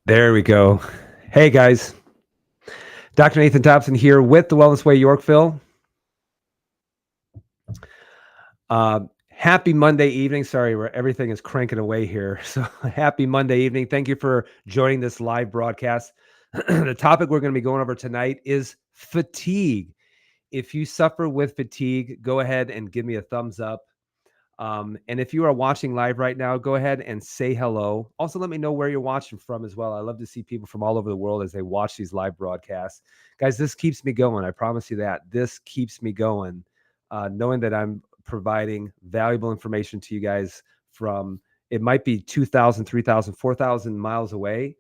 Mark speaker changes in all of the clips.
Speaker 1: There we go. Hey guys, Dr. Nathan Thompson here with the Wellness Way Yorkville. Happy Monday evening. Sorry, where everything is cranking away here. So happy Monday evening. Thank you for joining this live broadcast. The topic we're going to be going over tonight is fatigue. If you suffer with fatigue, go ahead and give me a thumbs up. And if you are watching live right now, go ahead and say hello. Also, let me know where you're watching from as well. I love to see people from all over the world as they watch these live broadcasts. Guys, this keeps me going. I promise you that. This keeps me going, knowing that I'm providing valuable information to you guys from, it might be 2,000, 3,000, 4,000 miles away.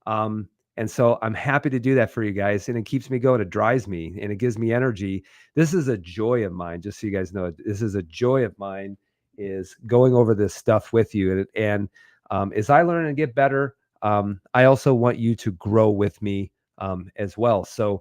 Speaker 1: And so I'm happy to do that for you guys. And it keeps me going. It drives me and it gives me energy. This is a joy of mine, just so you guys know. This is a joy of mine, is going over this stuff with you. And as I learn and get better, I also want you to grow with me as well. So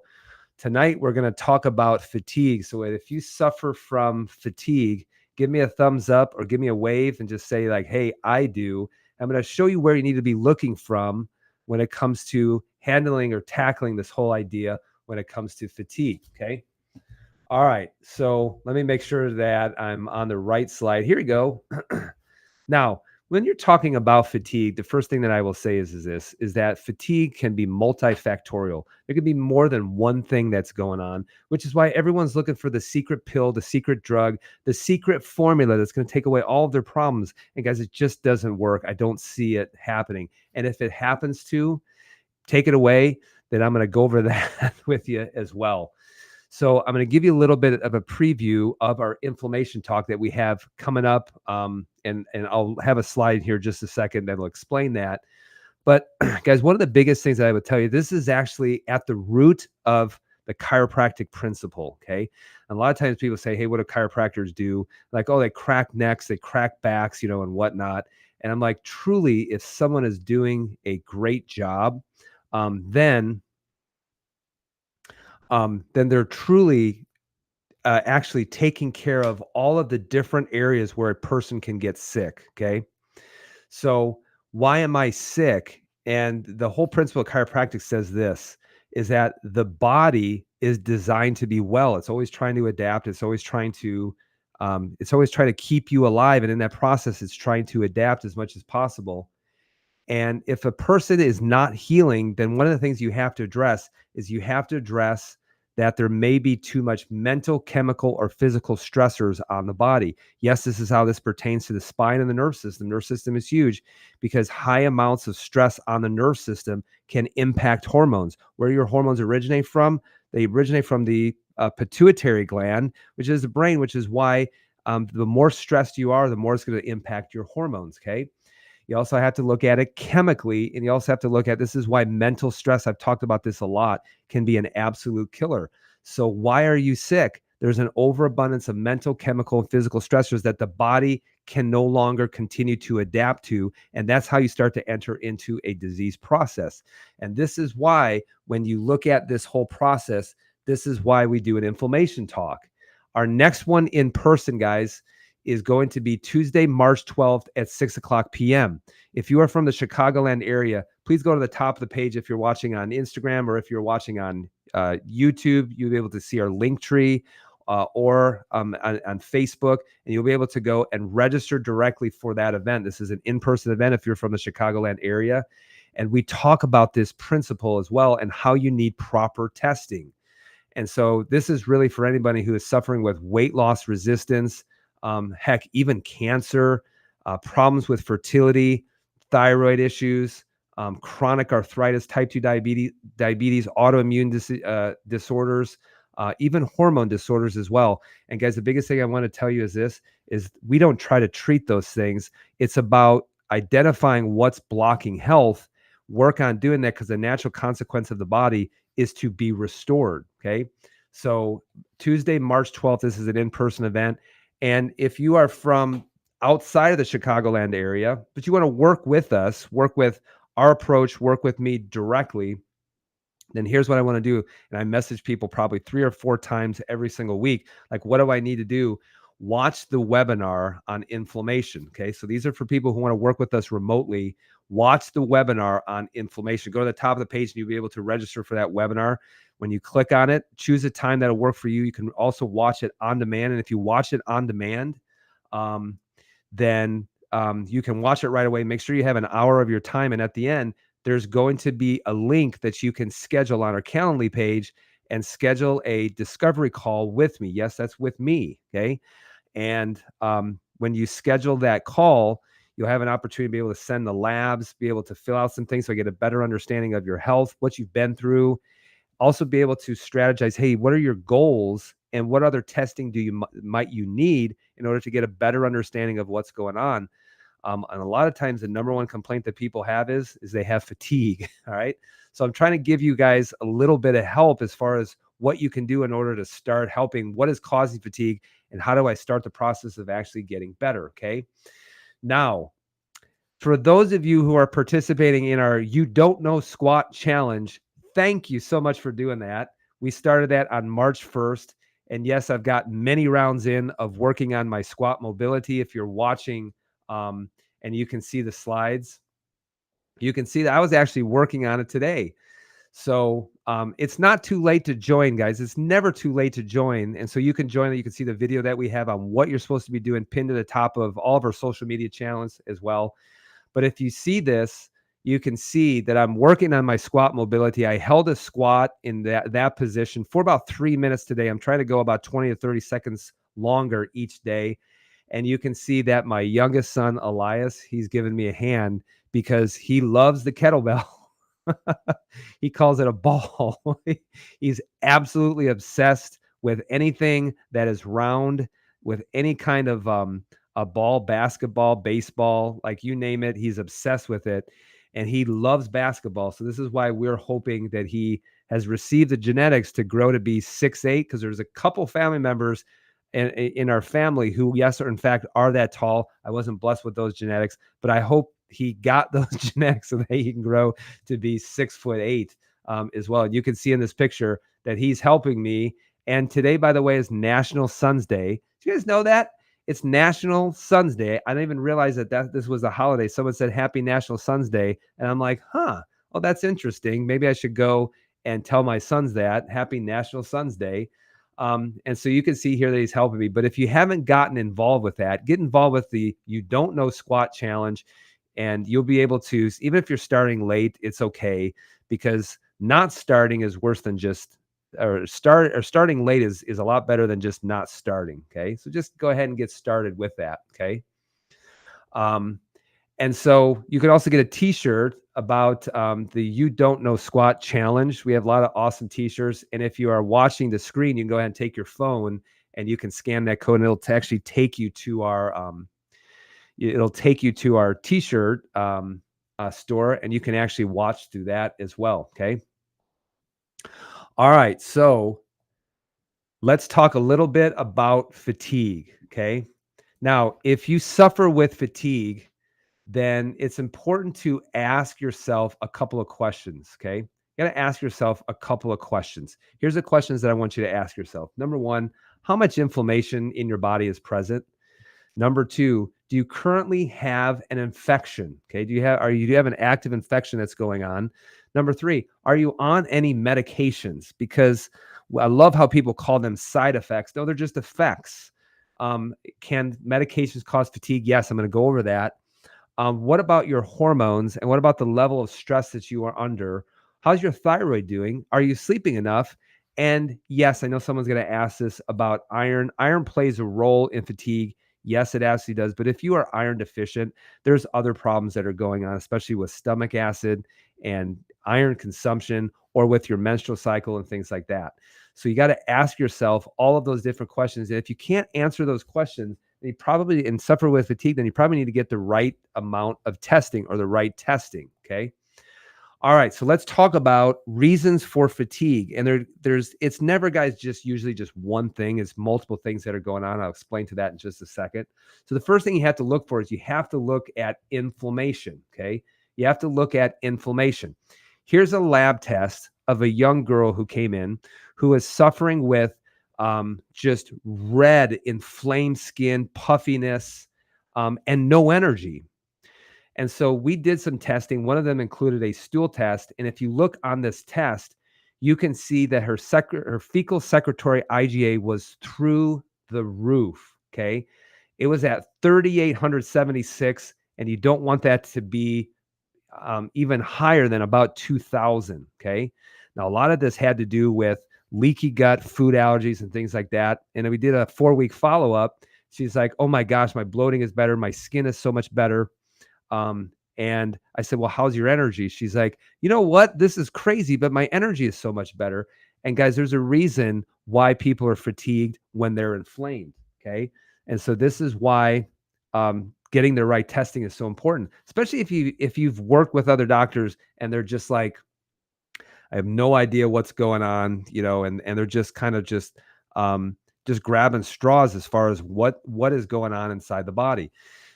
Speaker 1: tonight we're going to talk about fatigue. So if you suffer from fatigue, give me a thumbs up or give me a wave and just say like, hey, I do. I'm going to show you where you need to be looking from when it comes to handling or tackling this whole idea when it comes to fatigue. Okay. All right, so let me make sure that I'm on the right slide. Here we go. Now, when you're talking about fatigue, the first thing that I will say is that fatigue can be multifactorial. There can be more than one thing that's going on, which is why everyone's looking for the secret pill, the secret drug, the secret formula that's going to take away all of their problems. And guys, it just doesn't work. I don't see it happening. And if it happens to take it away, then I'm going to go over that with you as well. So I'm going to give you a little bit of a preview of our inflammation talk that we have coming up. And I'll have a slide here just a second that'll explain that. But guys, one of the biggest things that I would tell you, this is actually at the root of the chiropractic principle. Okay. And a lot of times people say, hey, what do chiropractors do? Like, oh, they crack necks, they crack backs, and whatnot. And I'm like, truly, if someone is doing a great job, then they're truly actually taking care of all of the different areas where a person can get sick. Okay. So why am I sick? And the whole principle of chiropractic says this, is that the body is designed to be well. It's always trying to adapt. It's always trying to keep you alive. And in that process, it's trying to adapt as much as possible. And if a person is not healing, then one of the things you have to address is that there may be too much mental, chemical, or physical stressors on the body. Yes, this is how this pertains to the spine and the nerve system. The nerve system is huge because high amounts of stress on the nerve system can impact hormones. Where your hormones originate from? They originate from the pituitary gland, which is the brain, which is why the more stressed you are, the more it's going to impact your hormones, okay? You also have to look at it chemically, and you also have to look at, this is why mental stress, I've talked about this a lot, can be an absolute killer. So why are you sick? There's an overabundance of mental, chemical, and physical stressors that the body can no longer continue to adapt to. And that's how you start to enter into a disease process. And this is why when you look at this whole process, this is why we do an inflammation talk. Our next one in person, guys, is going to be Tuesday, March 12th at 6:00 p.m. If you are from the Chicagoland area, please go to the top of the page. If you're watching on Instagram or if you're watching on YouTube, you'll be able to see our link tree or on Facebook, and you'll be able to go and register directly for that event. This is an in-person event if you're from the Chicagoland area. And we talk about this principle as well and how you need proper testing. And so this is really for anybody who is suffering with weight loss resistance, heck, even cancer, problems with fertility, thyroid issues, chronic arthritis, type 2 diabetes, autoimmune disorders, even hormone disorders as well. And guys, the biggest thing I want to tell you is we don't try to treat those things. It's about identifying what's blocking health, work on doing that, because the natural consequence of the body is to be restored. Okay. So Tuesday, March 12th, this is an in-person event. And if you are from outside of the Chicagoland area, but you want to work with us, work with our approach, work with me directly, then here's what I want to do. And I message people probably 3 or 4 times every single week. Like, what do I need to do? Watch the webinar on inflammation. Okay. So these are for people who want to work with us remotely. watch the webinar on inflammation. Go to the top of the page and you'll be able to register for that webinar. When you click on it, choose a time that'll work for you. You can also watch it on demand. And if you watch it on demand, then you can watch it right away. Make sure you have an hour of your time. And at the end, there's going to be a link that you can schedule on our Calendly page and schedule a discovery call with me. Yes, that's with me. Okay. And when you schedule that call, you'll have an opportunity to be able to send the labs, be able to fill out some things so I get a better understanding of your health, what you've been through. Also be able to strategize, hey, what are your goals and what other testing might you need in order to get a better understanding of what's going on? And a lot of times the number one complaint that people have is they have fatigue. All right. So I'm trying to give you guys a little bit of help as far as what you can do in order to start helping what is causing fatigue and how do I start the process of actually getting better. Okay. Now, for those of you who are participating in our You Don't Know Squat Challenge, thank you so much for doing that. We started that on March 1st. And yes, I've got many rounds in of working on my squat mobility. If you're watching and you can see the slides, you can see that I was actually working on it today. So it's not too late to join, guys. It's never too late to join. And so you can join. You can see the video that we have on what you're supposed to be doing pinned to the top of all of our social media channels as well. But if you see this, you can see that I'm working on my squat mobility. I held a squat in that position for about 3 minutes today. I'm trying to go about 20 to 30 seconds longer each day. And you can see that my youngest son, Elias, he's given me a hand because he loves the kettlebell. He calls it a ball. He's absolutely obsessed with anything that is round, with any kind of a ball, basketball, baseball, like you name it. He's obsessed with it. And he loves basketball. So this is why we're hoping that he has received the genetics to grow to be 6'8", because there's a couple family members in our family who, yes, in fact, are that tall. I wasn't blessed with those genetics, but I hope he got those genetics so that he can grow to be 6'8" as well. And you can see in this picture that he's helping me. And today, by the way, is National Sons Day. Do you guys know that? It's National Sons Day. I didn't even realize that this was a holiday. Someone said Happy National Sons Day. And I'm like, oh, that's interesting. Maybe I should go and tell my sons that. Happy National Sons Day. And so you can see here that he's helping me. But if you haven't gotten involved with that, get involved with the You Don't Know Squat Challenge. And you'll be able to, even if you're starting late, it's okay, because not starting is worse than just starting late is a lot better than just not starting. Okay. So just go ahead and get started with that. Okay. And so you can also get a t-shirt about the You Don't Know Squat Challenge. We have a lot of awesome t-shirts. And if you are watching the screen, you can go ahead and take your phone and you can scan that code and it'll actually take you to our, t-shirt store, and you can actually watch through that as well. Okay. All right. So let's talk a little bit about fatigue. Okay. Now, if you suffer with fatigue, then it's important to ask yourself a couple of questions. Okay. You got to ask yourself a couple of questions. Here's the questions that I want you to ask yourself. Number one, how much inflammation in your body is present? Number two, do you currently have an infection? Okay. Do you have an active infection that's going on? Number three, are you on any medications? Because I love how people call them side effects. No, they're just effects. Can medications cause fatigue? Yes, I'm going to go over that. What about your hormones? And what about the level of stress that you are under? How's your thyroid doing? Are you sleeping enough? And yes, I know someone's going to ask this about iron. Iron plays a role in fatigue. Yes, it absolutely does. But if you are iron deficient, there's other problems that are going on, especially with stomach acid and iron consumption, or with your menstrual cycle and things like that. So you got to ask yourself all of those different questions. And if you can't answer those questions, you probably suffer with fatigue, then you probably need to get the right amount of testing or the right testing. Okay. All right. So let's talk about reasons for fatigue. And it's never, guys, usually just one thing. It's multiple things that are going on. I'll explain to that in just a second. So the first thing you have to look for is you have to look at inflammation. Okay. You have to look at inflammation. Here's a lab test of a young girl who came in who is suffering with just red, inflamed skin, puffiness, and no energy. And so we did some testing. One of them included a stool test. And if you look on this test, you can see that her fecal secretory IgA was through the roof. Okay. It was at 3,876, and you don't want that to be even higher than about 2,000. Okay. Now, a lot of this had to do with leaky gut, food allergies, and things like that. And we did a 4-week follow up. She's like, oh my gosh, my bloating is better. My skin is so much better. And I said, well, how's your energy? She's like, you know what? This is crazy, but my energy is so much better. And guys, there's a reason why people are fatigued when they're inflamed. Okay. And so this is why getting the right testing is so important, especially if you've worked with other doctors and they're just like, I have no idea what's going on, and they're just kind of just grabbing straws as far as what is going on inside the body.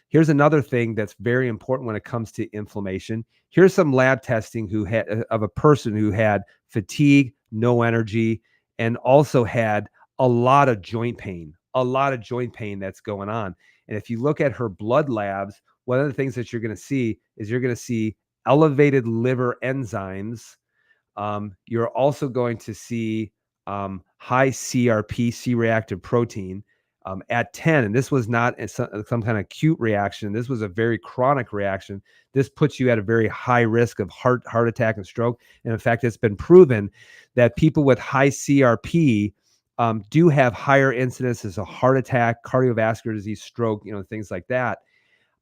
Speaker 1: Here's another thing that's very important when it comes to inflammation. Here's some lab testing of a person who had fatigue, no energy, and also had a lot of joint pain, that's going on. And if you look at her blood labs, one of the things that you're going to see is you're going to see elevated liver enzymes. You're also going to see high CRP, C-reactive protein, at 10. And this was not some kind of acute reaction. This was a very chronic reaction. This puts you at a very high risk of heart attack and stroke. And in fact, it's been proven that people with high CRP do have higher incidences of heart attack, cardiovascular disease, stroke, things like that.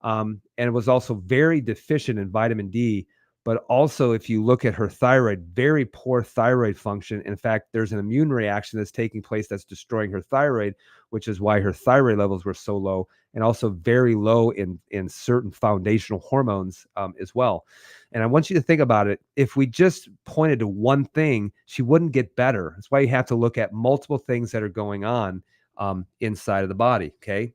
Speaker 1: And it was also very deficient in vitamin D. But also, if you look at her thyroid, very poor thyroid function. In fact, there's an immune reaction that's taking place that's destroying her thyroid, which is why her thyroid levels were so low, and also very low in certain foundational hormones as well. And I want you to think about it. If we just pointed to one thing, she wouldn't get better. That's why you have to look at multiple things that are going on inside of the body. Okay.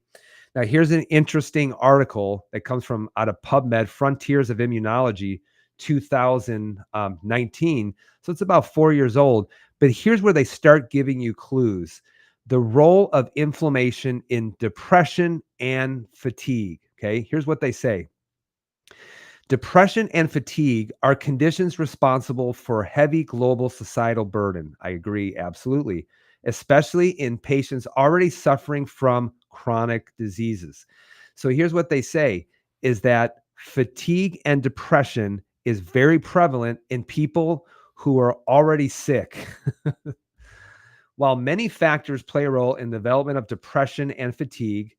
Speaker 1: Now, here's an interesting article that comes from out of PubMed, Frontiers of Immunology, 2019. So it's about 4 years old. But here's where they start giving you clues. The role of inflammation in depression and fatigue. Okay, here's what they say. Depression and fatigue are conditions responsible for heavy global societal burden. I agree, absolutely, especially in patients already suffering from chronic diseases. So here's what they say is that fatigue and depression is very prevalent in people who are already sick. While many factors play a role in the development of depression and fatigue,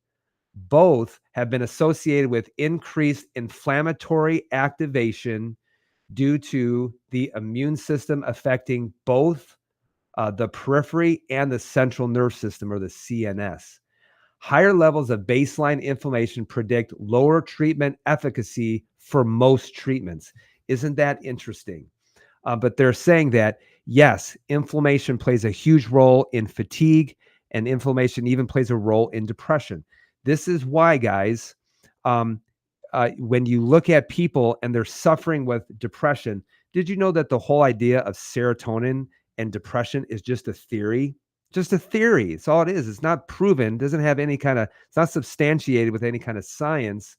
Speaker 1: both have been associated with increased inflammatory activation due to the immune system affecting both the periphery and the central nerve system, or the CNS. Higher levels of baseline inflammation predict lower treatment efficacy for most treatments. Isn't that interesting? But they're saying that, yes, inflammation plays a huge role in fatigue, and inflammation even plays a role in depression. This is why, guys, when you look at people and they're suffering with depression, did you know that the whole idea of serotonin and depression is just a theory? Just a theory. It's all it is. It's not proven, doesn't have any kind of, it's not substantiated with any kind of science.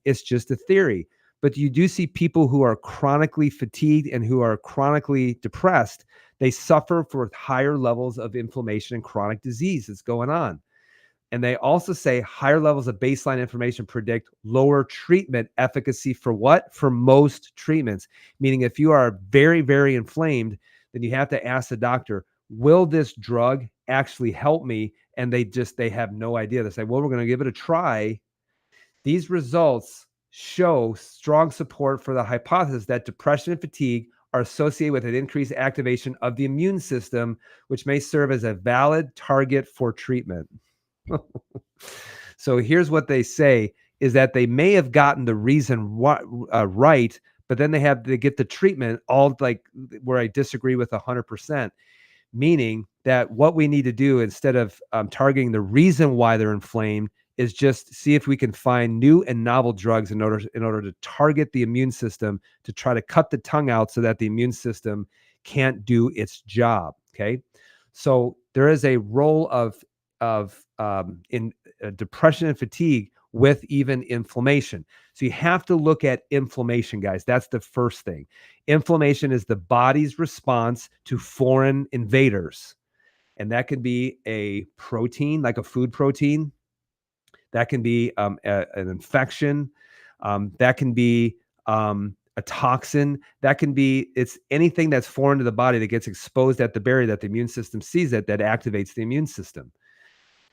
Speaker 1: It's just a theory. But you do see people who are chronically fatigued and who are chronically depressed. They suffer for higher levels of inflammation and chronic disease that's going on. And they also say higher levels of baseline inflammation predict lower treatment efficacy for what? For most treatments. Meaning if you are very, very inflamed, then you have to ask the doctor, will this drug actually help me? And they have no idea. They say, well, we're going to give it a try. These results show strong support for the hypothesis that depression and fatigue are associated with an increased activation of the immune system, which may serve as a valid target for treatment. So here's what they say is that they may have gotten the reason right, but then they get the treatment all like where I disagree with 100%, meaning that what we need to do instead of targeting the reason why they're inflamed is just see if we can find new and novel drugs in order to target the immune system, to try to cut the tongue out so that the immune system can't do its job. Okay. So there is a role of in depression and fatigue. with even inflammation. So you have to look at inflammation, guys. That's the first thing. Inflammation is the body's response to foreign invaders. And that can be a protein, like a food protein. That can be an infection. That can be a toxin. That can be, it's anything that's foreign to the body that gets exposed at the barrier that the immune system sees it, that activates the immune system.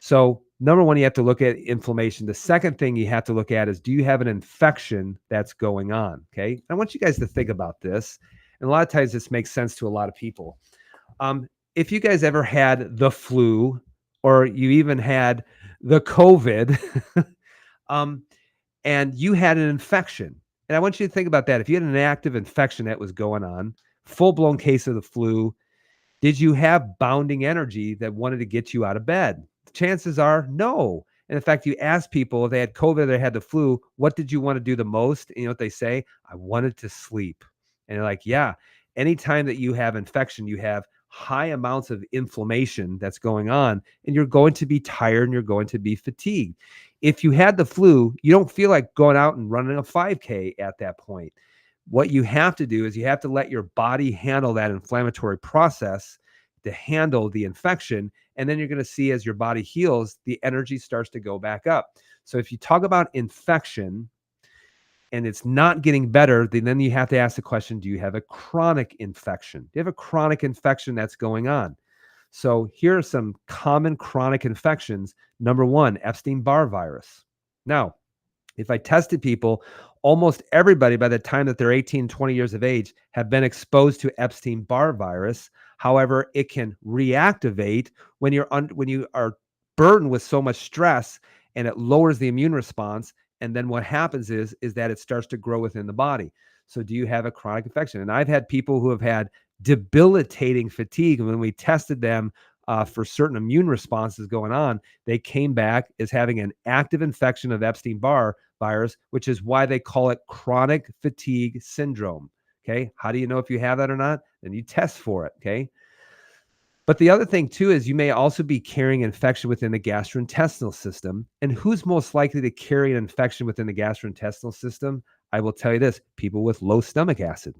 Speaker 1: So number one, you have to look at inflammation. The second thing you have to look at is, do you have an infection that's going on? Okay. I want you guys to think about this. And a lot of times this makes sense to a lot of people. If you guys ever had the flu, or you even had the COVID, and you had an infection, and I want you to think about that. If you had an active infection that was going on, full-blown case of the flu, did you have bounding energy that wanted to get you out of bed? Chances are no. And in fact, you ask people if they had COVID or they had the flu, what did you want to do the most? And you know what they say? I wanted to sleep. And they're like, yeah, anytime that you have infection, you have high amounts of inflammation that's going on, and you're going to be tired and you're going to be fatigued. If you had the flu, you don't feel like going out and running a 5K at that point. What you have to do is you have to let your body handle that inflammatory process to handle the infection. And then you're going to see, as your body heals, the energy starts to go back up. So if you talk about infection and it's not getting better, then you have to ask the question, do you have a chronic infection? Do you have a chronic infection that's going on? So here are some common chronic infections. Number one, Epstein-Barr virus. Now, if I tested people, almost everybody by the time that they're 18, 20 years of age have been exposed to Epstein-Barr virus. However, it can reactivate when you are burdened with so much stress, and it lowers the immune response. And then what happens is that it starts to grow within the body. So do you have a chronic infection? And I've had people who have had debilitating fatigue. And when we tested them for certain immune responses going on, they came back as having an active infection of Epstein-Barr virus, which is why they call it chronic fatigue syndrome. Okay. How do you know if you have that or not? Then you test for it. Okay. But the other thing too is you may also be carrying infection within the gastrointestinal system. And who's most likely to carry an infection within the gastrointestinal system? I will tell you this: people with low stomach acid.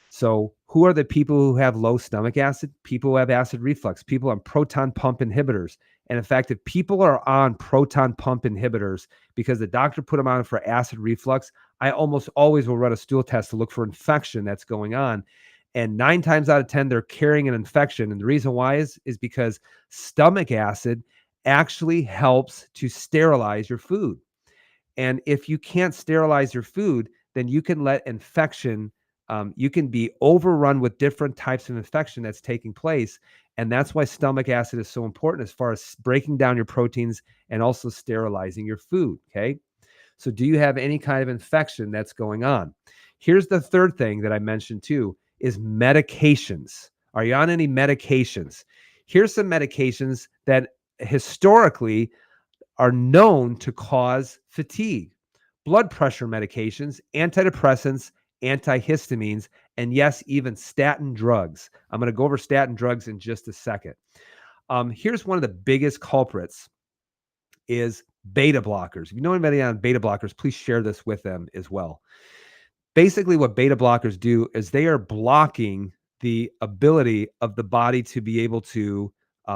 Speaker 1: So who are the people who have low stomach acid? People who have acid reflux, people on proton pump inhibitors. And in fact, if people are on proton pump inhibitors because the doctor put them on for acid reflux, I almost always will run a stool test to look for infection that's going on. And 9 times out of 10, they're carrying an infection. And the reason why is because stomach acid actually helps to sterilize your food. And if you can't sterilize your food, then you can let infection, you can be overrun with different types of infection that's taking place. And that's why stomach acid is so important as far as breaking down your proteins and also sterilizing your food. Okay. So do you have any kind of infection that's going on? Here's the third thing that I mentioned too, is medications. Are you on any medications? Here's some medications that historically are known to cause fatigue: blood pressure medications, antidepressants, antihistamines, and yes, even statin drugs. I'm going to go over statin drugs in just a second. Here's one of the biggest culprits is beta blockers. If you know anybody on beta blockers, please share this with them as well. Basically, what beta blockers do is they are blocking the ability of the body to be able to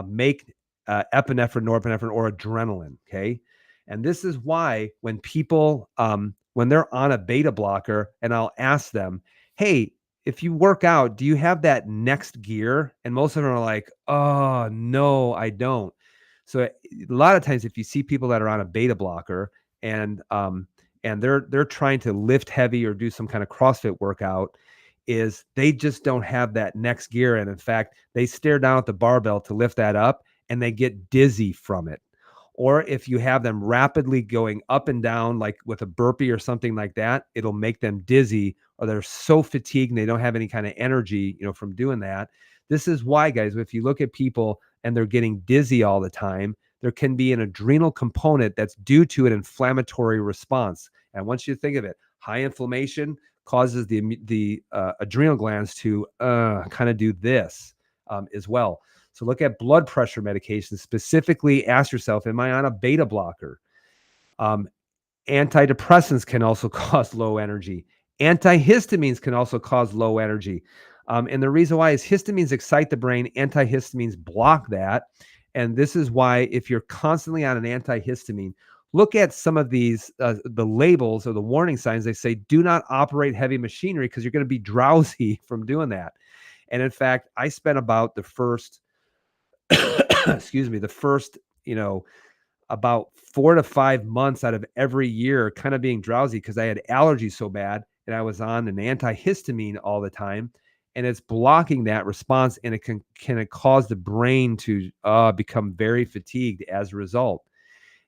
Speaker 1: make epinephrine, norepinephrine, or adrenaline. Okay. And this is why when people, when they're on a beta blocker, and I'll ask them, hey, if you work out, do you have that next gear? And most of them are like, oh, no, I don't. So a lot of times if you see people that are on a beta blocker and they're trying to lift heavy or do some kind of CrossFit workout, is they just don't have that next gear. And in fact, they stare down at the barbell to lift that up and they get dizzy from it. Or if you have them rapidly going up and down, like with a burpee or something like that, it'll make them dizzy, or they're so fatigued and they don't have any kind of energy, from doing that. This is why, guys, if you look at people and they're getting dizzy all the time, there can be an adrenal component that's due to an inflammatory response. And I want you to think of it: high inflammation causes the adrenal glands to kind of do this as well. So look at blood pressure medications. Specifically, ask yourself, am I on a beta blocker? Um, Antidepressants can also cause low energy. Antihistamines can also cause low energy. And the reason why is histamines excite the brain, antihistamines block that. And this is why, if you're constantly on an antihistamine, look at some of these, the labels or the warning signs. They say, do not operate heavy machinery because you're going to be drowsy from doing that. And in fact, I spent about the first, excuse me, the first, about 4 to 5 months out of every year kind of being drowsy because I had allergies so bad and I was on an antihistamine all the time, and it's blocking that response, and it can it cause the brain to become very fatigued as a result.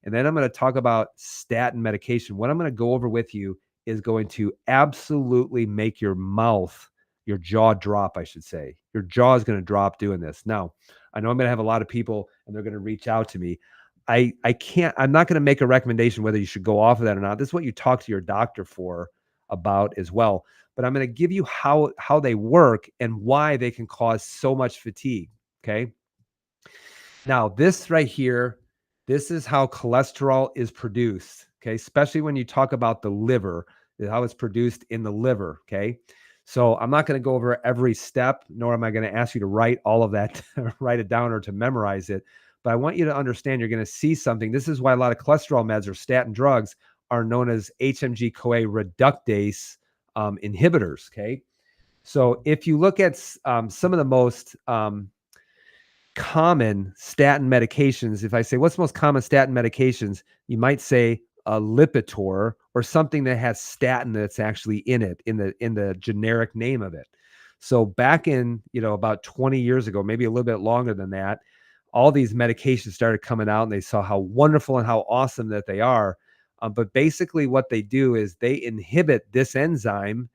Speaker 1: And then I'm going to talk about statin medication. What I'm going to go over with you is going to absolutely make your jaw drop, I should say. Your jaw is going to drop doing this. Now, I know I'm going to have a lot of people and they're going to reach out to me. I'm not going to make a recommendation whether you should go off of that or not. This is what you talk to your doctor for about as well. But I'm going to give you how they work and why they can cause so much fatigue. Okay. Now, this right here, this is how cholesterol is produced. Okay. Especially when you talk about the liver, how it's produced in the liver. Okay. So I'm not going to go over every step, nor am I going to ask you to write all of that, write it down or to memorize it. But I want you to understand you're going to see something. This is why a lot of cholesterol meds or statin drugs are known as HMG CoA reductase inhibitors. Okay. So if you look at some of the most common statin medications, if I say, what's the most common statin medications, you might say a Lipitor or something that has statin that's actually in it, in the generic name of it. So back in, about 20 years ago, maybe a little bit longer than that, all these medications started coming out and they saw how wonderful and how awesome that they are. But basically what they do is they inhibit this enzyme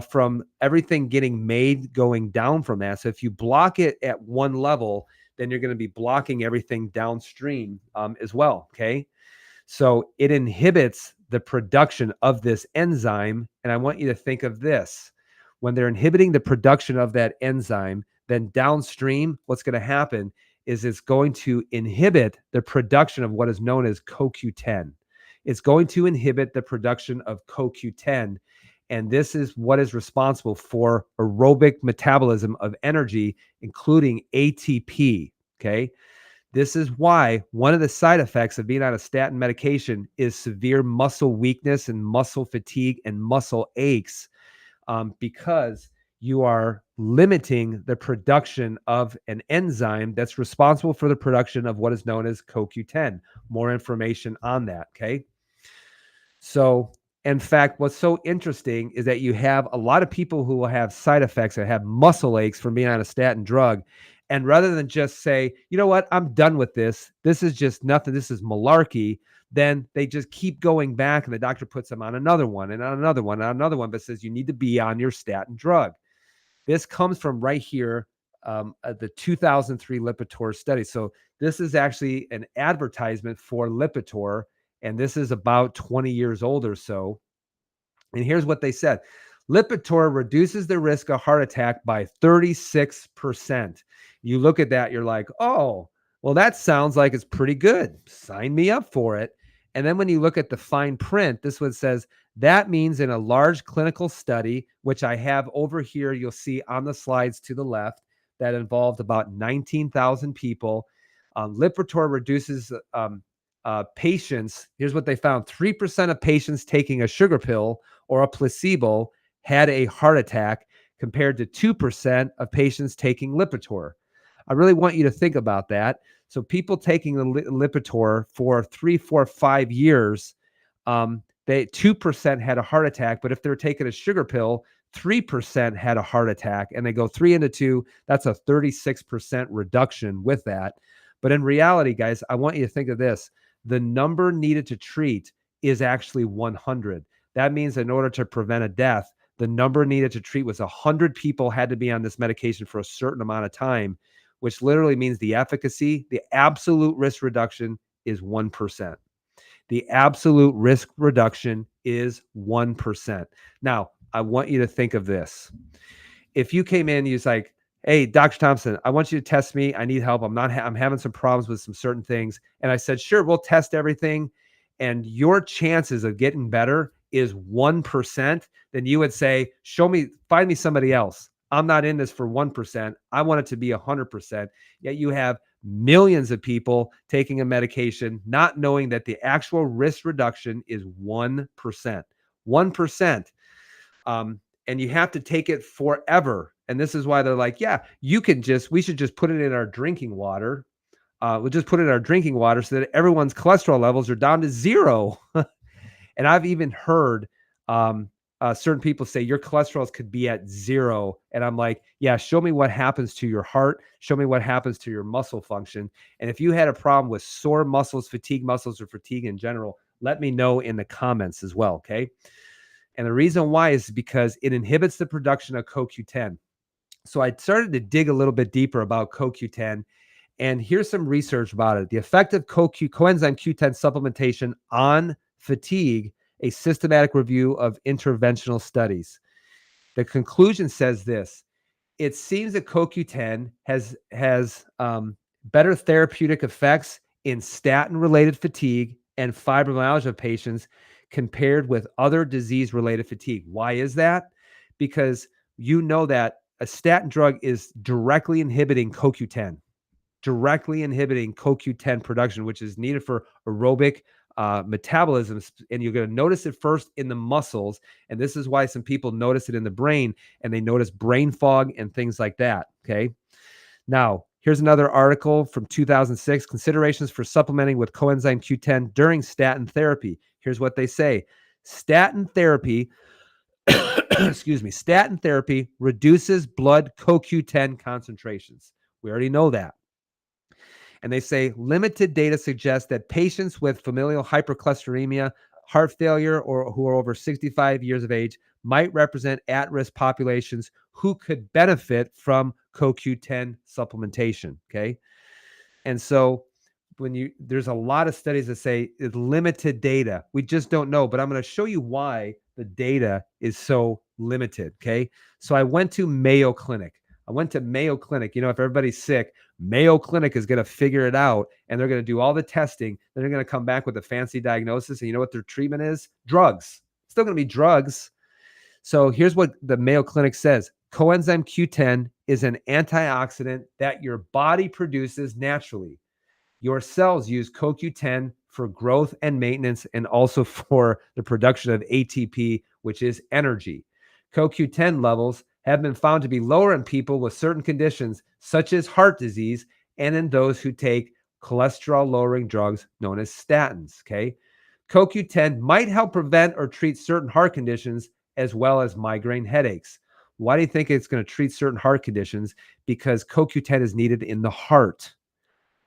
Speaker 1: from everything getting made going down from that. So if you block it at one level, then you're going to be blocking everything downstream as well. Okay. So it inhibits the production of this enzyme. And I want you to think of this. When they're inhibiting the production of that enzyme, then downstream, what's going to happen is it's going to inhibit the production of what is known as CoQ10. It's going to inhibit the production of CoQ10. And this is what is responsible for aerobic metabolism of energy, including ATP. Okay. This is why one of the side effects of being on a statin medication is severe muscle weakness and muscle fatigue and muscle aches, because you are limiting the production of an enzyme that's responsible for the production of what is known as CoQ10. More information on that. Okay. So, in fact, what's so interesting is that you have a lot of people who will have side effects that have muscle aches from being on a statin drug. And rather than just say, you know what, I'm done with this. This is just nothing. This is malarkey. Then they just keep going back and the doctor puts them on another one and on another one and on another one, but says you need to be on your statin drug. This comes from right here, the 2003 Lipitor study. So this is actually an advertisement for Lipitor, and this is about 20 years old or so. And here's what they said. Lipitor reduces the risk of heart attack by 36%. You look at that, you're like, oh, well, that sounds like it's pretty good. Sign me up for it. And then when you look at the fine print, this one says that means in a large clinical study, which I have over here, you'll see on the slides to the left, that involved about 19,000 people. Lipitor reduces patients. Here's what they found. 3% of patients taking a sugar pill or a placebo had a heart attack compared to 2% of patients taking Lipitor. I really want you to think about that. So people taking the Lipitor for 3, 4, 5 years, they 2% had a heart attack. But if they're taking a sugar pill, 3% had a heart attack, and they go 3 into 2. That's a 36% reduction with that. But in reality, guys, I want you to think of this. The number needed to treat is actually 100. That means in order to prevent a death, the number needed to treat was 100 people had to be on this medication for a certain amount of time, which literally means the efficacy, the absolute risk reduction is 1%. The absolute risk reduction is 1%. Now, I want you to think of this. If you came in, you're like, hey, Dr. Thompson, I want you to test me. I need help. I'm having some problems with some certain things. And I said, sure, we'll test everything. and your chances of getting better is 1%, then you would say, find me somebody else. I'm not in this for 1%. I want it to be 100%. Yet you have millions of people taking a medication, not knowing that the actual risk reduction is 1%. 1%. And you have to take it forever. And this is why they're like, yeah, we should just put it in our drinking water. We'll just put it in our drinking water so that everyone's cholesterol levels are down to zero. And I've even heard certain people say your cholesterols could be at zero. And I'm like, yeah, show me what happens to your heart. Show me what happens to your muscle function. And if you had a problem with sore muscles, fatigue muscles, or fatigue in general, let me know in the comments as well. Okay. And the reason why is because it inhibits the production of CoQ10. So I started to dig a little bit deeper about CoQ10. And here's some research about it. The effect of coenzyme Q10 supplementation on fatigue, a systematic review of interventional studies. The conclusion says this: it seems that CoQ10 has better therapeutic effects in statin-related fatigue and fibromyalgia patients compared with other disease-related fatigue. Why is that? Because you know that a statin drug is directly inhibiting CoQ10 production, which is needed for aerobic metabolism. And you're going to notice it first in the muscles. And this is why some people notice it in the brain, and they notice brain fog and things like that. Okay. Now, here's another article from 2006, considerations for supplementing with coenzyme Q10 during statin therapy. Here's what they say. Statin therapy, statin therapy reduces blood CoQ10 concentrations. We already know that. And they say limited data suggests that patients with familial hypercholesterolemia, heart failure, or who are over 65 years of age might represent at-risk populations who could benefit from CoQ10 supplementation. Okay. And so there's a lot of studies that say it's limited data. We just don't know, but I'm going to show you why the data is so limited. Okay. So I went to Mayo Clinic. If everybody's sick, Mayo Clinic is going to figure it out, and they're going to do all the testing. Then they're going to come back with a fancy diagnosis. And you know what their treatment is? Drugs. Still going to be drugs. So here's what the Mayo Clinic says. Coenzyme Q10 is an antioxidant that your body produces naturally. Your cells use CoQ10 for growth and maintenance, and also for the production of ATP, which is energy. CoQ10 levels have been found to be lower in people with certain conditions, such as heart disease, and in those who take cholesterol-lowering drugs known as statins. Okay, CoQ10 might help prevent or treat certain heart conditions, as well as migraine headaches. Why do you think it's going to treat certain heart conditions? Because CoQ10 is needed in the heart.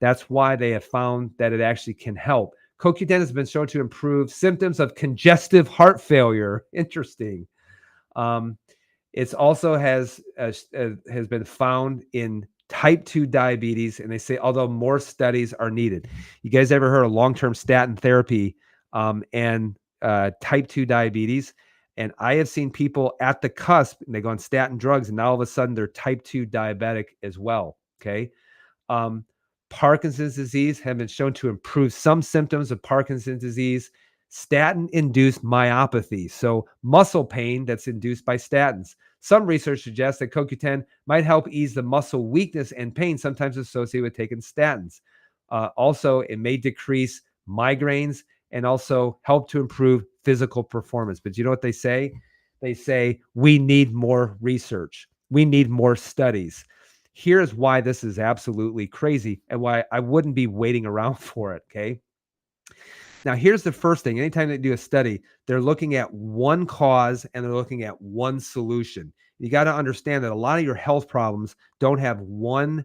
Speaker 1: That's why they have found that it actually can help. CoQ10 has been shown to improve symptoms of congestive heart failure. Interesting. It also has been found in type 2 diabetes, and they say although more studies are needed. You guys ever heard of long-term statin therapy and type 2 diabetes? And I have seen people at the cusp, and they go on statin drugs, and now all of a sudden they're type 2 diabetic as well. Okay. Parkinson's disease have been shown to improve some symptoms of Parkinson's disease. Statin-induced myopathy, so muscle pain that's induced by statins. Some research suggests that CoQ10 might help ease the muscle weakness and pain sometimes associated with taking statins. Also, it may decrease migraines and also help to improve physical performance. But you know what they say? They say, we need more research. We need more studies. Here's why this is absolutely crazy and why I wouldn't be waiting around for it. Okay. Now, here's the first thing. Anytime they do a study, they're looking at one cause and they're looking at one solution. You got to understand that a lot of your health problems don't have one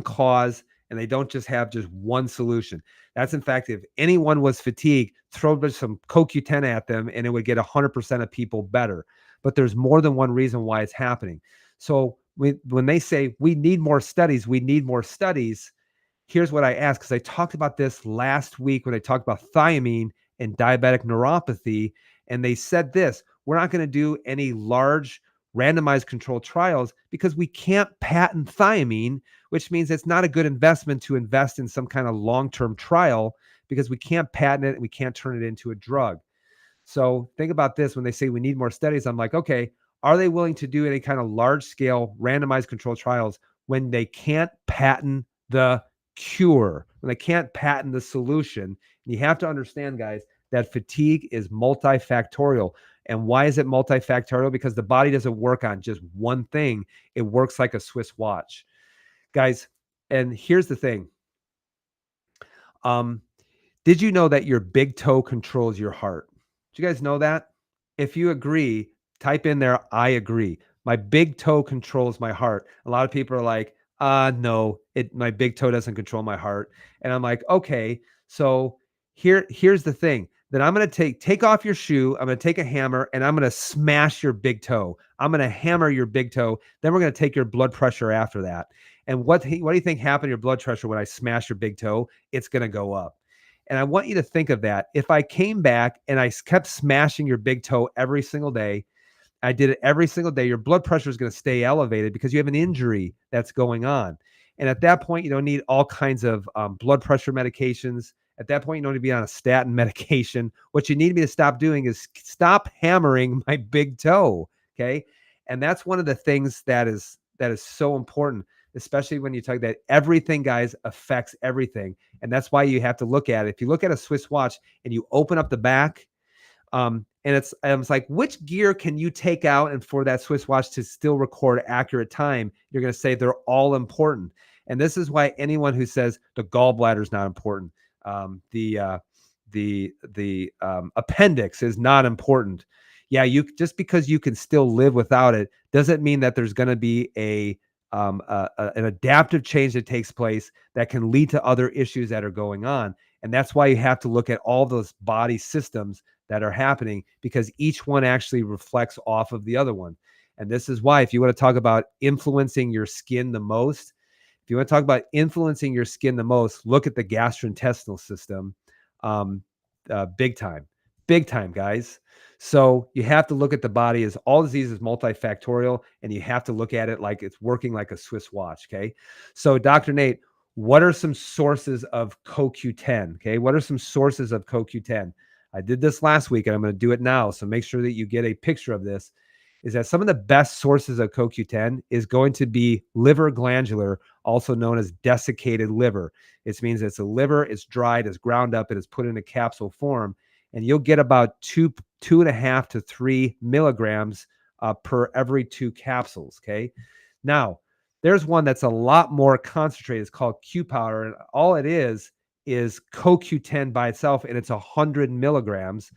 Speaker 1: cause, and they don't just have one solution. That's, in fact, if anyone was fatigued, throw some CoQ10 at them and it would get 100% of people better. But there's more than one reason why it's happening. So when they say we need more studies, here's what I ask, because I talked about this last week when I talked about thiamine and diabetic neuropathy. And they said this: we're not going to do any large randomized controlled trials because we can't patent thiamine. which means it's not a good investment to invest in some kind of long-term trial because we can't patent it and we can't turn it into a drug. So think about this when they say we need more studies. I'm like, okay, are they willing to do any kind of large scale randomized controlled trials when they can't patent the cure, when they can't patent the solution? And you have to understand, guys, that fatigue is multifactorial. And why is it multifactorial? Because the body doesn't work on just one thing, it works like a Swiss watch, guys. And here's the thing. Um, did you know that your big toe controls your heart? Do you guys know that? If you agree, type in there, I agree. My big toe controls my heart. A lot of people are like, no, my big toe doesn't control my heart. And I'm like, okay, so here's the thing. Then I'm gonna take off your shoe, I'm gonna take a hammer and I'm gonna smash your big toe. I'm gonna hammer your big toe. Then we're gonna take your blood pressure after that. And what do you think happened to your blood pressure when I smash your big toe? It's gonna go up. And I want you to think of that. If I came back and I kept smashing your big toe every single day, I did it every single day, your blood pressure is going to stay elevated because you have an injury that's going on. And at that point, you don't need all kinds of blood pressure medications. At that point, you don't need to be on a statin medication. What you need me to stop doing is stop hammering my big toe. Okay. And that's one of the things that is so important, especially when you talk that everything, guys, affects everything. And that's why you have to look at it. If you look at a Swiss watch and you open up the back, and it's like, which gear can you take out and for that Swiss watch to still record accurate time? You're going to say they're all important. And this is why anyone who says the gallbladder is not important, the appendix is not important. Yeah, you just because you can still live without it doesn't mean that there's going to be an adaptive change that takes place that can lead to other issues that are going on. And that's why you have to look at all those body systems that are happening, because each one actually reflects off of the other one. And this is why, if you want to talk about influencing your skin the most, look at the gastrointestinal system. Big time, guys. So you have to look at the body as all disease is multifactorial, and you have to look at it like it's working like a Swiss watch. Okay. So Dr. Nate, what are some sources of CoQ10? Okay. What are some sources of CoQ10? I did this last week and I'm going to do it now. So make sure that you get a picture of this. Is that some of the best sources of CoQ10 is going to be liver glandular, also known as desiccated liver. It means it's a liver, it's dried, it's ground up, and it's put in a capsule form. And you'll get about 2.5 to 3 milligrams per every 2 capsules. Okay. Now, there's one that's a lot more concentrated. It's called Q powder. And all it is CoQ10 by itself, and it's 100 milligrams.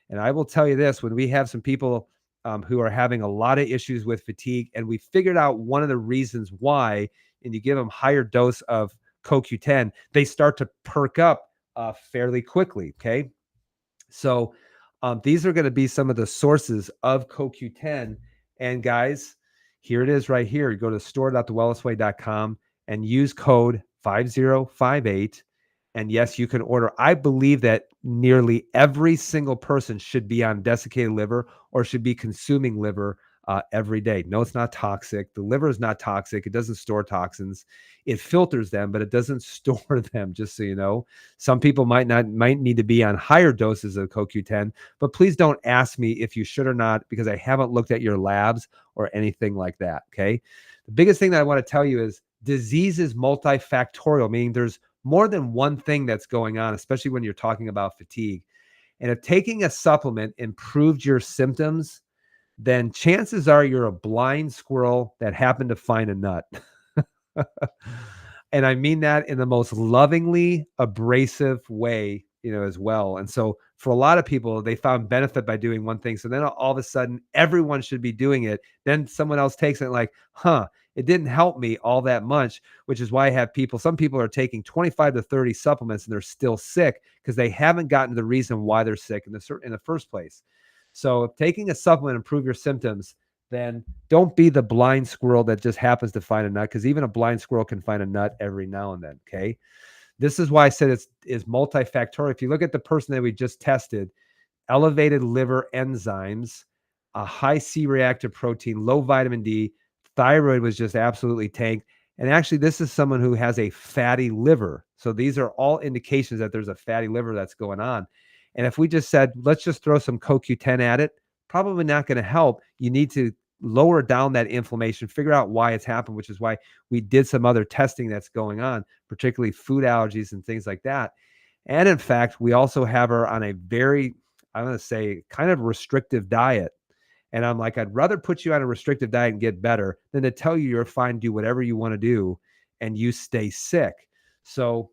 Speaker 1: And I will tell you this, when we have some people who are having a lot of issues with fatigue, and we figured out one of the reasons why, and you give them higher dose of CoQ10, they start to perk up fairly quickly. Okay. So these are going to be some of the sources of CoQ10. And guys, here it is right here. You go to store.thewellnessway.com and use code 5058. And yes, you can order. I believe that nearly every single person should be on desiccated liver or should be consuming liver every day. No, it's not toxic. The liver is not toxic. It doesn't store toxins. It filters them, but it doesn't store them, just so you know. Some people might need to be on higher doses of CoQ10, but please don't ask me if you should or not, because I haven't looked at your labs or anything like that. Okay. The biggest thing that I want to tell you is disease is multifactorial, meaning there's more than one thing that's going on, especially when you're talking about fatigue. And if taking a supplement improved your symptoms, then chances are you're a blind squirrel that happened to find a nut. And I mean that in the most lovingly abrasive way, as well. And so for a lot of people, they found benefit by doing one thing. So then all of a sudden, everyone should be doing it. Then someone else takes it like, it didn't help me all that much, which is why I have some people are taking 25 to 30 supplements and they're still sick because they haven't gotten to the reason why they're sick in the first place. So if taking a supplement improve your symptoms, then don't be the blind squirrel that just happens to find a nut, because even a blind squirrel can find a nut every now and then. Okay. This is why I said it's multifactorial. If you look at the person that we just tested, elevated liver enzymes, a high C-reactive protein, low vitamin D, thyroid was just absolutely tanked. And actually, this is someone who has a fatty liver. So these are all indications that there's a fatty liver that's going on. And if we just said, let's just throw some CoQ10 at it, probably not going to help. You need to lower down that inflammation, figure out why it's happened, which is why we did some other testing that's going on, particularly food allergies and things like that. And in fact, we also have her on a very, I'm going to say, kind of restrictive diet. And I'm like, I'd rather put you on a restrictive diet and get better than to tell you you're fine, do whatever you want to do, and you stay sick. So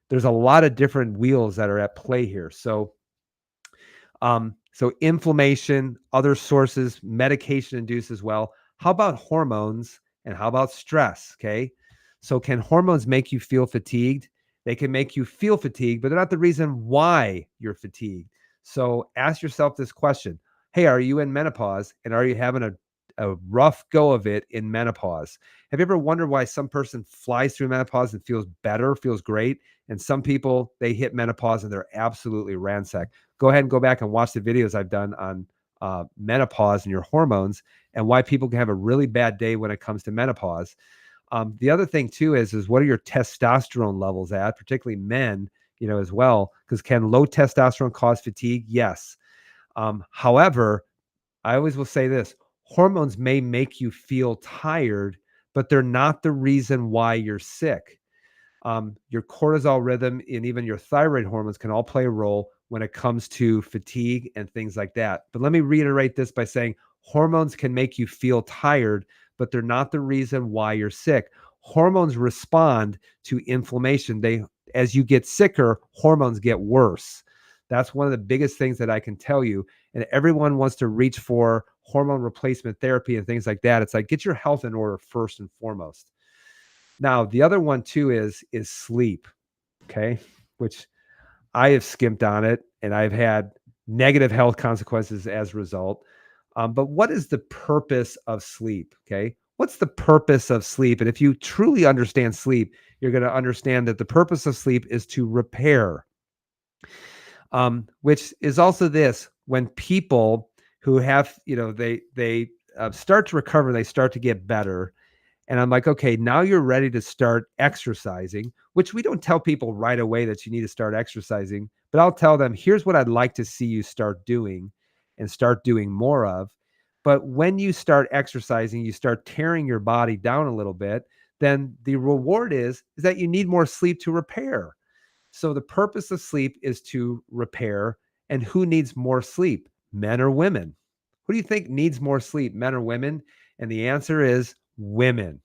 Speaker 1: there's a lot of different wheels that are at play here. So inflammation, other sources, medication induced as well. How about hormones and how about stress? Okay. So can hormones make you feel fatigued? They can make you feel fatigued, but they're not the reason why you're fatigued. So ask yourself this question. Hey, are you in menopause and are you having a rough go of it in menopause? Have you ever wondered why some person flies through menopause and feels better, feels great? And some people, they hit menopause and they're absolutely ransacked. Go ahead and go back and watch the videos I've done on menopause and your hormones and why people can have a really bad day when it comes to menopause. The other thing too is what are your testosterone levels at, particularly men, as well, because can low testosterone cause fatigue? Yes. However, I always will say this, hormones may make you feel tired, but they're not the reason why you're sick. Your cortisol rhythm and even your thyroid hormones can all play a role when it comes to fatigue and things like that. But let me reiterate this by saying hormones can make you feel tired, but they're not the reason why you're sick. Hormones respond to inflammation. As you get sicker, hormones get worse. That's one of the biggest things that I can tell you. And everyone wants to reach for hormone replacement therapy and things like that. It's like, get your health in order first and foremost. Now, the other one too is sleep, okay? Which I have skimped on it and I've had negative health consequences as a result. But what is the purpose of sleep, okay? What's the purpose of sleep? And if you truly understand sleep, you're going to understand that the purpose of sleep is to repair, which is also this: when people who have, they start to recover, they start to get better. And I'm like, okay, now you're ready to start exercising, which we don't tell people right away that you need to start exercising, but I'll tell them, here's what I'd like to see you start doing and start doing more of. But when you start exercising, you start tearing your body down a little bit, then the reward is that you need more sleep to repair. So the purpose of sleep is to repair. And who needs more sleep, men or women? Who do you think needs more sleep, men or women? And the answer is women.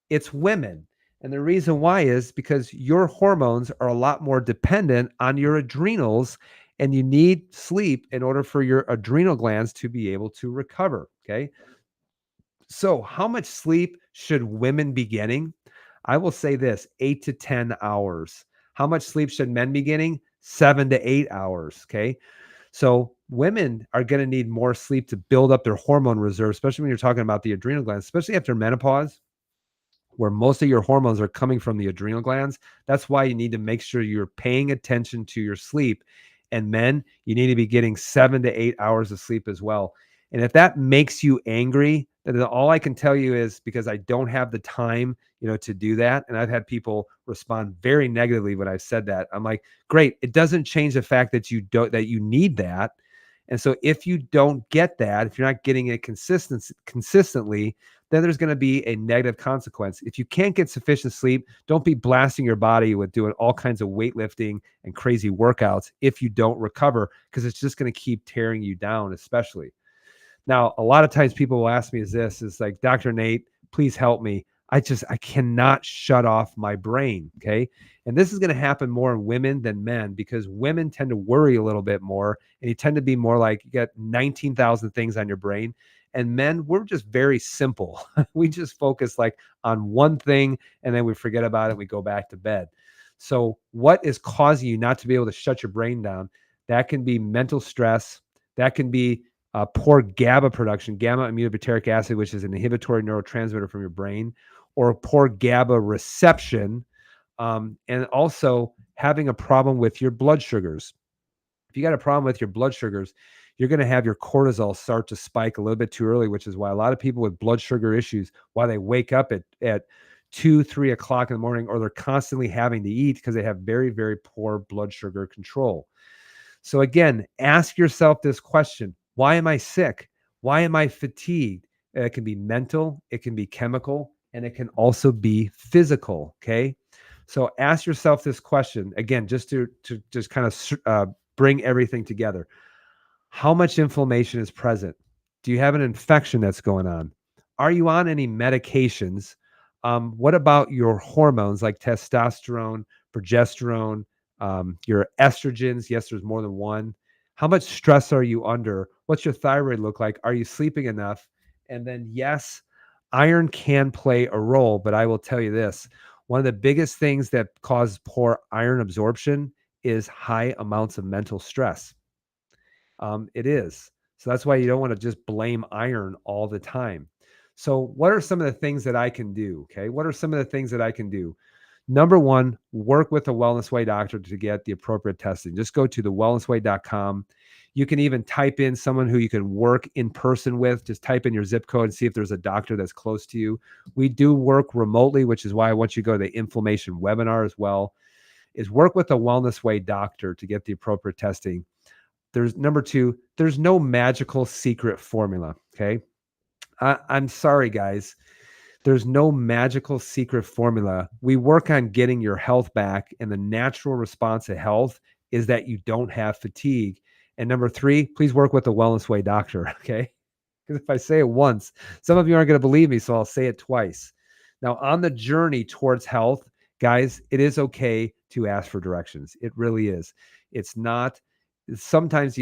Speaker 1: It's women. And the reason why is because your hormones are a lot more dependent on your adrenals, and you need sleep in order for your adrenal glands to be able to recover. Okay. So, how much sleep should women be getting? I will say this, 8 to 10 hours. How much sleep should men be getting? 7 to 8 hours. Okay. So women are going to need more sleep to build up their hormone reserve, especially when you're talking about the adrenal glands, especially after menopause, where most of your hormones are coming from the adrenal glands. That's why you need to make sure you're paying attention to your sleep. And men, you need to be getting 7 to 8 hours of sleep as well. And if that makes you angry, then all I can tell you is because I don't have the time, to do that. And I've had people respond very negatively when I've said that. I'm like, great. It doesn't change the fact that you need that. And so if you don't get that, if you're not getting it consistently, then there's going to be a negative consequence. If you can't get sufficient sleep, don't be blasting your body with doing all kinds of weightlifting and crazy workouts if you don't recover, because it's just going to keep tearing you down, especially. Now, a lot of times people will ask me is like, Dr. Nate, please help me. I cannot shut off my brain. Okay. And this is going to happen more in women than men, because women tend to worry a little bit more, and you tend to be more like you got 19,000 things on your brain. And men, we're just very simple. We just focus like on one thing and then we forget about it and we go back to bed. So what is causing you not to be able to shut your brain down? That can be mental stress. That can be poor GABA production, gamma aminobutyric acid, which is an inhibitory neurotransmitter from your brain, or poor GABA reception, and also having a problem with your blood sugars. If you got a problem with your blood sugars, you're going to have your cortisol start to spike a little bit too early, which is why a lot of people with blood sugar issues, why they wake up at 2, 3 o'clock in the morning, or they're constantly having to eat because they have very, very poor blood sugar control. So again, ask yourself this question: why am I sick? Why am I fatigued? It can be mental, it can be chemical, and it can also be physical. Okay. So ask yourself this question again, just to just kind of bring everything together. How much inflammation is present? Do you have an infection that's going on? Are you on any medications? What about your hormones like testosterone, progesterone, your estrogens? Yes, there's more than one. How much stress are you under? What's your thyroid look like? Are you sleeping enough? And then, yes, iron can play a role, but I will tell you this: one of the biggest things that cause poor iron absorption is high amounts of mental stress. It is. So that's why you don't want to just blame iron all the time. So, what are some of the things that I can do? Okay. What are some of the things that I can do? Number one, work with a Wellness Way doctor to get the appropriate testing. Just go to thewellnessway.com. You can even type in someone who you can work in person with. Just type in your zip code and see if there's a doctor that's close to you. We do work remotely, which is why I want you to go to the inflammation webinar as well. Is work with a Wellness Way doctor to get the appropriate testing. There's number two, there's no magical secret formula. Okay. I'm sorry, guys. There's no magical secret formula. We work on getting your health back, and the natural response to health is that you don't have fatigue. And number three, please work with a Wellness Way doctor. Okay. Because if I say it once, some of you aren't going to believe me. So I'll say it twice. Now, on the journey towards health, guys, it is okay to ask for directions. It really is. It's not. Sometimes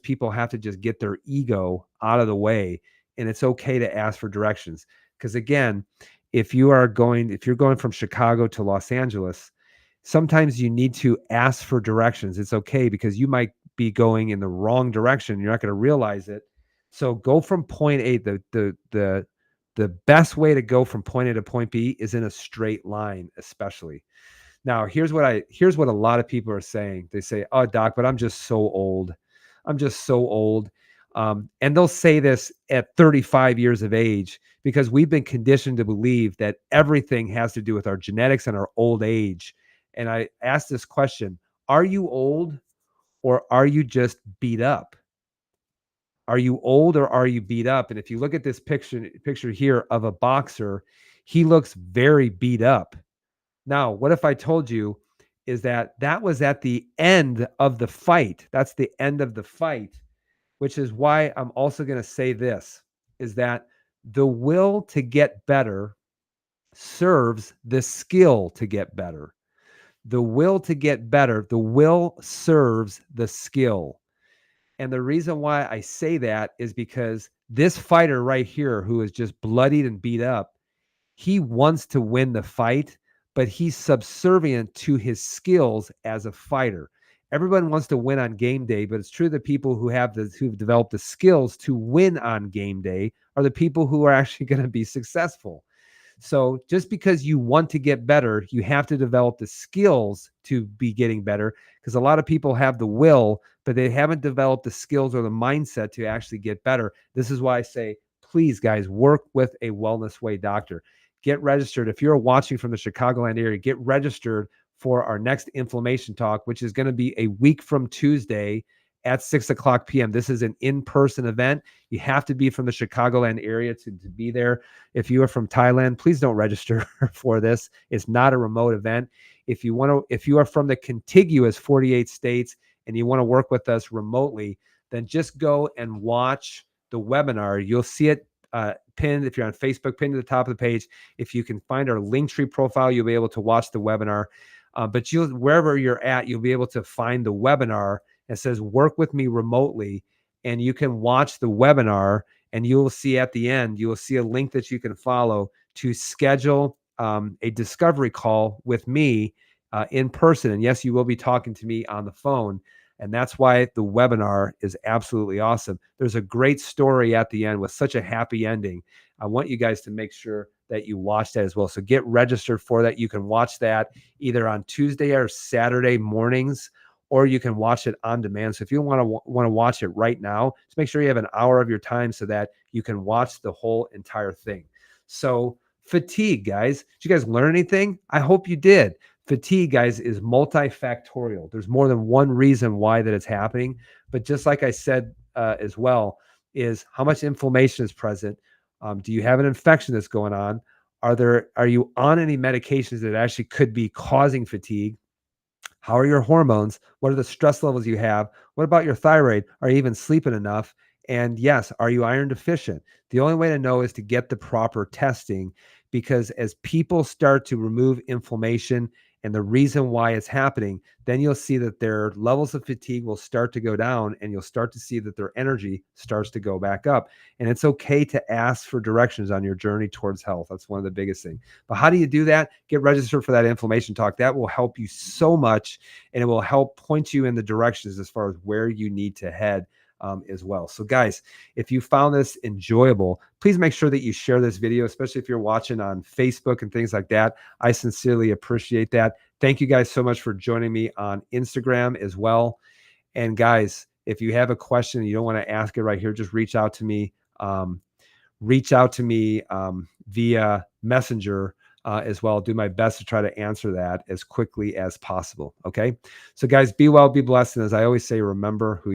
Speaker 1: people have to just get their ego out of the way, and it's okay to ask for directions. Because again, if you're going from Chicago to Los Angeles, sometimes you need to ask for directions. It's okay because you might be going in the wrong direction. You're not going to realize it. So go from point A. The best way to go from point A to point B is in a straight line, especially. Now, here's what a lot of people are saying. They say, "Oh, doc, but I'm just so old. I'm just so old." And they'll say this at 35 years of age because we've been conditioned to believe that everything has to do with our genetics and our old age. And I asked this question: are you old or are you just beat up? Are you old or are you beat up? And if you look at this picture here of a boxer, he looks very beat up. Now, what if I told you is that that was at the end of the fight? That's the end of the fight, which is why I'm also going to say this is that the will to get better serves the skill to get better. The will to get better, the will serves the skill. And the reason why I say that is because this fighter right here, who is just bloodied and beat up, he wants to win the fight, but he's subservient to his skills as a fighter. Everyone wants to win on game day, but it's true that people who've developed the skills to win on game day are the people who are actually going to be successful. So just because you want to get better, you have to develop the skills to be getting better, because a lot of people have the will, but they haven't developed the skills or the mindset to actually get better. This is why I say, please, guys, work with a Wellness Way doctor. Get registered. If you're watching from the Chicagoland area, get registered for our next inflammation talk, which is going to be a week from Tuesday at 6:00 p.m. This is an in-person event. You have to be from the Chicagoland area to be there. If you are from Thailand, please don't register for this. It's not a remote event. If you are from the contiguous 48 states and you want to work with us remotely, then just go and watch the webinar. You'll see it pinned, if you're on Facebook, pinned to the top of the page. If you can find our Linktree profile, you'll be able to watch the webinar. But wherever you're at, you'll be able to find the webinar. It says work with me remotely, and you can watch the webinar, and you will see at the end, you will see a link that you can follow to schedule a discovery call with me in person. And yes, you will be talking to me on the phone. And that's why the webinar is absolutely awesome. There's a great story at the end with such a happy ending. I want you guys to make sure that you watch that as well. So get registered for that. You can watch that either on Tuesday or Saturday mornings, or you can watch it on demand. So if you want to watch it right now, just make sure you have an hour of your time so that you can watch the whole entire thing. So Fatigue, guys. Did you guys learn anything? I hope you did. Fatigue, guys, is multifactorial. There's more than one reason why that it's happening. But just like I said as well, is how much inflammation is present? Do you have an infection that's going on? Are you on any medications that actually could be causing fatigue? How are your hormones? What are the stress levels you have? What about your thyroid? Are you even sleeping enough? And yes, are you iron deficient? The only way to know is to get the proper testing, because as people start to remove inflammation and the reason why it's happening, then you'll see that their levels of fatigue will start to go down, and you'll start to see that their energy starts to go back up. And it's okay to ask for directions on your journey towards health. That's one of the biggest things. But how do you do that? Get registered for that inflammation talk. That will help you so much, and it will help point you in the directions as far as where you need to head as well. So guys, if you found this enjoyable, please make sure that you share this video, especially if you're watching on Facebook and things like that. I sincerely appreciate that. Thank you guys so much for joining me on Instagram as well. And guys, if you have a question and you don't want to ask it right here, just reach out to me. Via Messenger as well. I'll do my best to try to answer that as quickly as possible. Okay. So guys, be well, be blessed. And as I always say, remember who